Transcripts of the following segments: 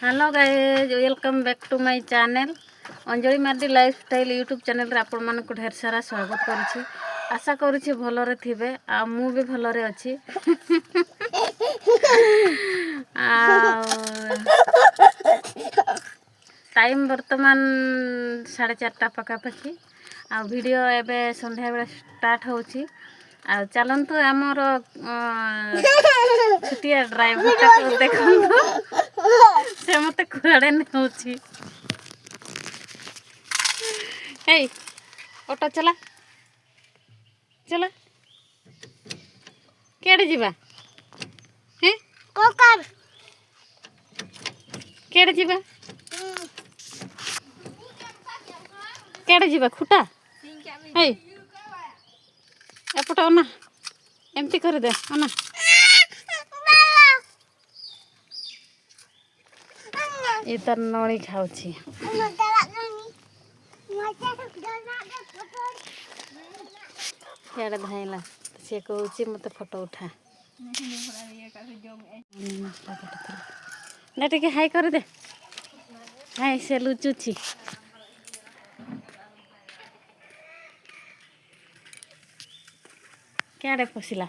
Hello guys welcome back to my channel Anjali Mardi lifestyle YouTube channel रे आपण मानक ढेर सारा स्वागत करुछि। आशा करुछि भलरे थिबे आ मु भी भलरे अछि। टाइम वर्तमान 4:30 पखापाखि आ वीडियो एबे संध्या बेला स्टार्ट होछि। आ चलंतु आमर छुटिया ड्राइवर को देखंतु से मते कुआडे नेउछि। हे ऑटो चला चला केड़े जीवा हैं कोकर केड़े जीवा केड़े जीवा खुटा हे एपटे ओना एमती कर दे ओना ये तर नड़ी खाऊची धाइला से कहूँ मत फोटो उठा ना टे हाई कर दे हाई से लुचुची क्या पशिला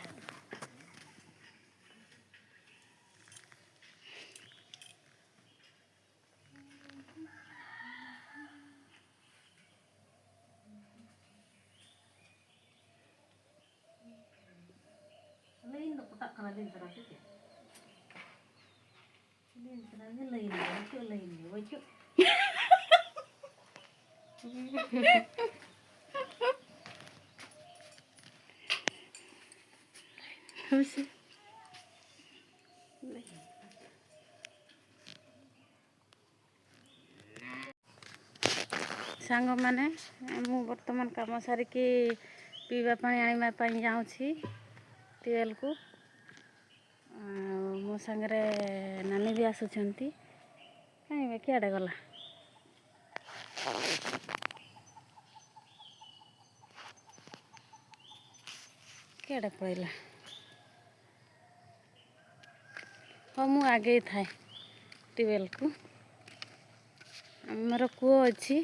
सांग माने मु वर्तमान काम सारिकी पीवा पानी आने जाऊँगी ट्यूबवेल को मो सांगरे नानी भी आसुचंती कहीं किआड़े गला किआड़े पड़ेगा हाँ मु आगे थाए ट्यूबवेल को आमर कूଅ अच्छी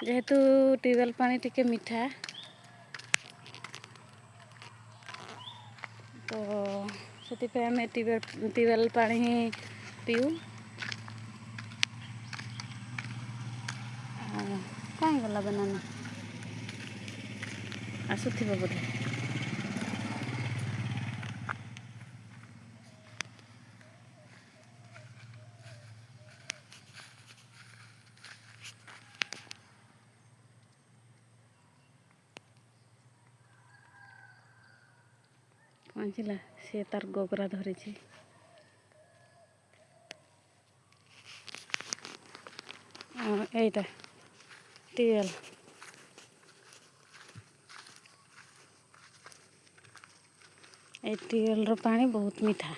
जेहेतु ट्यूबवेल पानी टिके मीठा तो से आम ट्यूबवेल पानी ही पीऊ कहीं गला बनाना आसुथ बोधे पहुँचला सी तार गोगरा धरी एटा ट्यूबवेल ए ट्यूबवेल पानी बहुत मीठा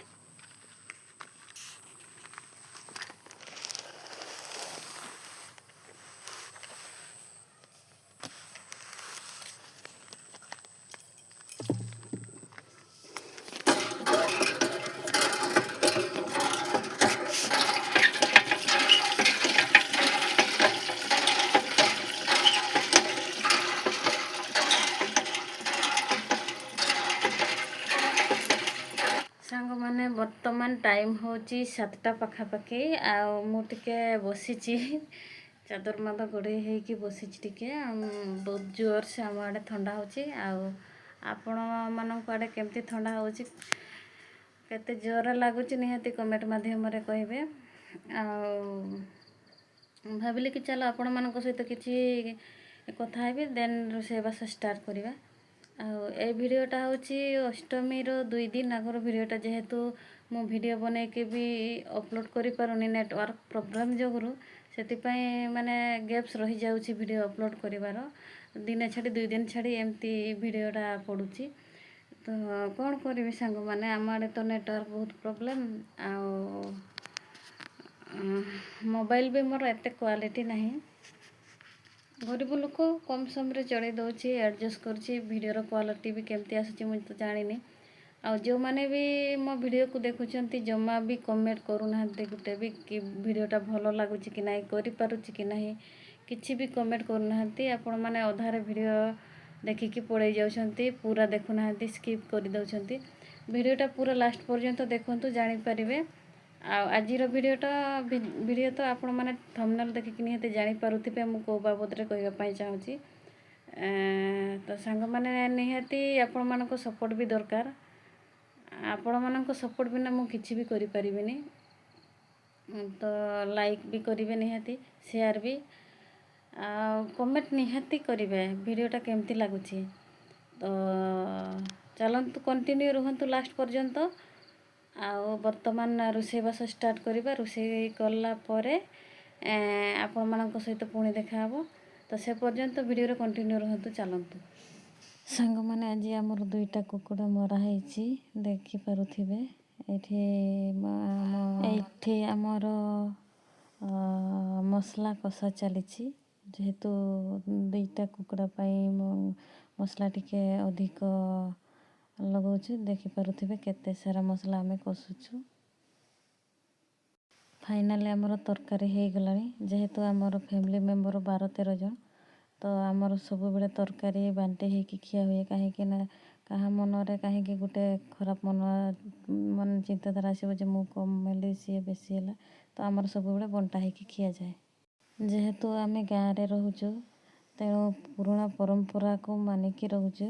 सांग माने वर्तमान टाइम होची 7टा पखापाखि आटे बसी चादर माद गोड़े होगी बसी बहुत जोर से आम आड़े ठंडा होची आपण मानक आड़े केमती ठंडा होची केते जोर लगुच निहाती कमेंट माध्यम कहे भाविली कि चलो आपण मान सहित किसी कथा हेबी देन रोषेईबास स्टार्ट करवा ए भिडियोटा होची अष्टमी रो 2 दिन आगर भिडियोटा जेहेतु मु वीडियो बने के भी अपलोड करि पारुनी नेटवर्क प्रॉब्लम जोगुरु सेतिपाई माने गैप्स रही जाउची वीडियो अपलोड करिवार दिन छाड़ी 2 दिन छाड़ी एमती वीडियोटा पडुची तो कौन करी सांग माने आम आड़े तो नेटवर्क बहुत प्रॉब्लम आ मोबाइल भी मोर एते क्वालिटी नहीं गरीब लोक कम समय चढ़ई दूसरी एडजस्ट कर भिडर क्वालिटी भी केमती आसूँ मुझे तो जानी ଆଉ ଯେଉଁମାନେ ବି ମୋ ଭିଡ଼ିଓକୁ ଦେଖୁଛନ୍ତି ଜମା ବି କମେଣ୍ଟ କରୁନାହାନ୍ତି ଗୋଟେ ବି କି ଭିଡ଼ିଓଟା ଭଲ ଲାଗୁଛି କି ନାହିଁ, କରିପାରୁଛି କି ନାହିଁ, କିଛି ବି କମେଣ୍ଟ କରୁନାହାନ୍ତି। ଆପଣମାନେ ଅଧାରେ ଭିଡ଼ିଓ ଦେଖିକି ପଳେଇ ଯାଉଛନ୍ତି, ପୁରା ଦେଖୁନାହାନ୍ତି, ସ୍କିପ୍ କରିଦେଉଛନ୍ତି। ଭିଡ଼ିଓଟା ପୁରା ଲାଷ୍ଟ ପର୍ଯ୍ୟନ୍ତ ଦେଖନ୍ତୁ, ଜାଣିପାରିବେ। ଆଉ ଆଜିର ଭିଡ଼ିଓ ତ ଆପଣମାନେ ଥମ୍ବନେଲ୍ ଦେଖିକି ନିହାତି ଜାଣିପାରୁଥିବେ ମୁଁ କେଉଁ ବାବଦରେ କହିବା ପାଇଁ ଚାହୁଁଛି। ତ ସାଙ୍ଗମାନେ ନିହାତି ଆପଣମାନଙ୍କ ସପୋର୍ଟ ବି ଦରକାର। ଆପଣମାନଙ୍କ ସପୋର୍ଟ ବିନା ମୁଁ କିଛି ବି କରିପାରିବିନି। ତ ଲାଇକ୍ ବି କରିବେ ନିହାତି, ସେୟାର ବି, ଆଉ କମେଣ୍ଟ ନିହାତି କରିବେ ଭିଡ଼ିଓଟା କେମିତି ଲାଗୁଛି। ତ ଚାଲନ୍ତୁ କଣ୍ଟିନ୍ୟୁ ରୁହନ୍ତୁ ଲାଷ୍ଟ ପର୍ଯ୍ୟନ୍ତ। ଆଉ ବର୍ତ୍ତମାନ ରୋଷେଇବାସ ଷ୍ଟାର୍ଟ କରିବା। ରୋଷେଇ କଲା ପରେ ଆପଣମାନଙ୍କ ସହିତ ପୁଣି ଦେଖାହେବ। ତ ସେ ପର୍ଯ୍ୟନ୍ତ ଭିଡ଼ିଓରେ କଣ୍ଟିନ୍ୟୁ ରୁହନ୍ତୁ। ଚାଲନ୍ତୁ ସାଙ୍ଗମାନେ, ଆଜି ଆମର 2ଟା କୁକୁଡ଼ା ମରା ହେଇଛି, ଦେଖିପାରୁଥିବେ। ଏଇଠି ଆମର ମସଲା କଷା ଚାଲିଛି। ଯେହେତୁ 2ଟା କୁକୁଡ଼ା ପାଇଁ ମସଲା ଟିକେ ଅଧିକ ଲଗାଉଛୁ, ଦେଖିପାରୁଥିବେ କେତେ ସାରା ମସଲା ଆମେ କଷୁଛୁ। ଫାଇନାଲି ଆମର ତରକାରୀ ହେଇଗଲାଣି। ଯେହେତୁ ଆମର ଫ୍ୟାମିଲି ମେମ୍ବର 12-13 ଜଣ, ତ ଆମର ସବୁବେଳେ ତରକାରୀ ବାଣ୍ଟି ହେଇକି ଖିଆ ହୁଏ। କାହିଁକି ନା କାହା ମନରେ କାହିଁକି ଗୋଟେ ଖରାପ ମନ ଚିନ୍ତାଧାରା ଆସିବ ଯେ ମୁଁ କମ୍ ହେଲି ସିଏ ବେଶୀ ହେଲା, ତ ଆମର ସବୁବେଳେ ବଣ୍ଟା ହେଇକି ଖିଆଯାଏ। ଯେହେତୁ ଆମେ ଗାଁରେ ରହୁଛୁ, ତେଣୁ ପୁରୁଣା ପରମ୍ପରାକୁ ମାନିକି ରହୁଛୁ।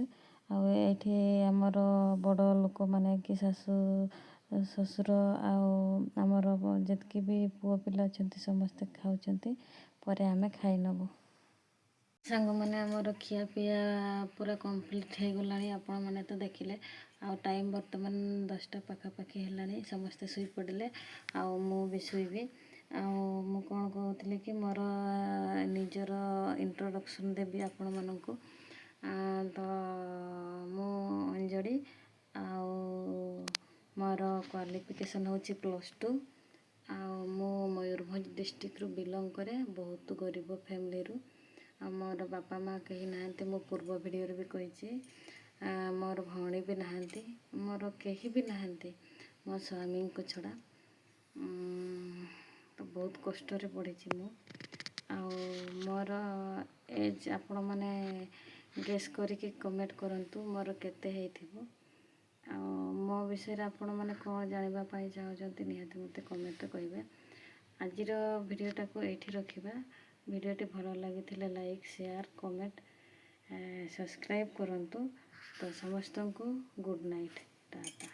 ଆଉ ଏଇଠି ଆମର ବଡ଼ ଲୋକମାନେ କି ଶାଶୁ ଶ୍ୱଶୁର ଆଉ ଆମର ଯେତିକି ବି ପୁଅ ପିଲା ଅଛନ୍ତି ସମସ୍ତେ ଖାଉଛନ୍ତି, ପରେ ଆମେ ଖାଇନେବୁ। ସାଙ୍ଗମାନେ, ଆମର ଖିଆପିଆ ପୁରା କମ୍ପ୍ଲିଟ୍ ହେଇଗଲାଣି। ଆପଣମାନେ ତ ଦେଖିଲେ। ଆଉ ଟାଇମ୍ ବର୍ତ୍ତମାନ 10ଟା ପାଖାପାଖି ହେଲାଣି। ସମସ୍ତେ ଶୋଇପଡ଼ିଲେ, ଆଉ ମୁଁ ବି ଶୋଇବି। ଆଉ ମୁଁ କ'ଣ କହୁଥିଲି କି ମୋର ନିଜର ଇଣ୍ଟ୍ରୋଡକ୍ସନ୍ ଦେବି ଆପଣମାନଙ୍କୁ। ତ ମୁଁ ଅଞ୍ଜଳି, ଆଉ ମୋର କ୍ୱାଲିଫିକେସନ୍ ହେଉଛି +2। ଆଉ ମୁଁ ମୟୂରଭଞ୍ଜ ଡିଷ୍ଟ୍ରିକ୍ଟରୁ ବିଲଙ୍ଗ୍ କରେ, ବହୁତ ଗରିବ ଫ୍ୟାମିଲିରୁ। ଆଉ ମୋର ବାପା ମା କେହି ନାହାନ୍ତି, ମୁଁ ପୂର୍ବ ଭିଡ଼ିଓରେ ବି କହିଛି। ମୋର ଭଉଣୀ ବି ନାହାନ୍ତି, ମୋର କେହି ବି ନାହାନ୍ତି ମୋ ସ୍ୱାମୀଙ୍କ ଛଡ଼ା। ତ ବହୁତ କଷ୍ଟରେ ପଢ଼ିଛି ମୁଁ। ଆଉ ମୋର ଏଜ୍ ଆପଣମାନେ ଗେସ୍ କରିକି କମେଣ୍ଟ କରନ୍ତୁ ମୋର କେତେ ହେଇଥିବ। ଆଉ ମୋ ବିଷୟରେ ଆପଣମାନେ କ'ଣ ଜାଣିବା ପାଇଁ ଚାହୁଁଛନ୍ତି ନିହାତି ମୋତେ କମେଣ୍ଟରେ କହିବେ। ଆଜିର ଭିଡ଼ିଓଟାକୁ ଏଇଠି ରଖିବା। ଭିଡ଼ିଓଟି ଭଲ ଲାଗିଥିଲେ ଲାଇକ୍, ସେୟାର, କମେଣ୍ଟ, ସବସ୍କ୍ରାଇବ୍ କରନ୍ତୁ। ତ ସମସ୍ତଙ୍କୁ ଗୁଡ଼୍ ନାଇଟ୍, ଟାଟା।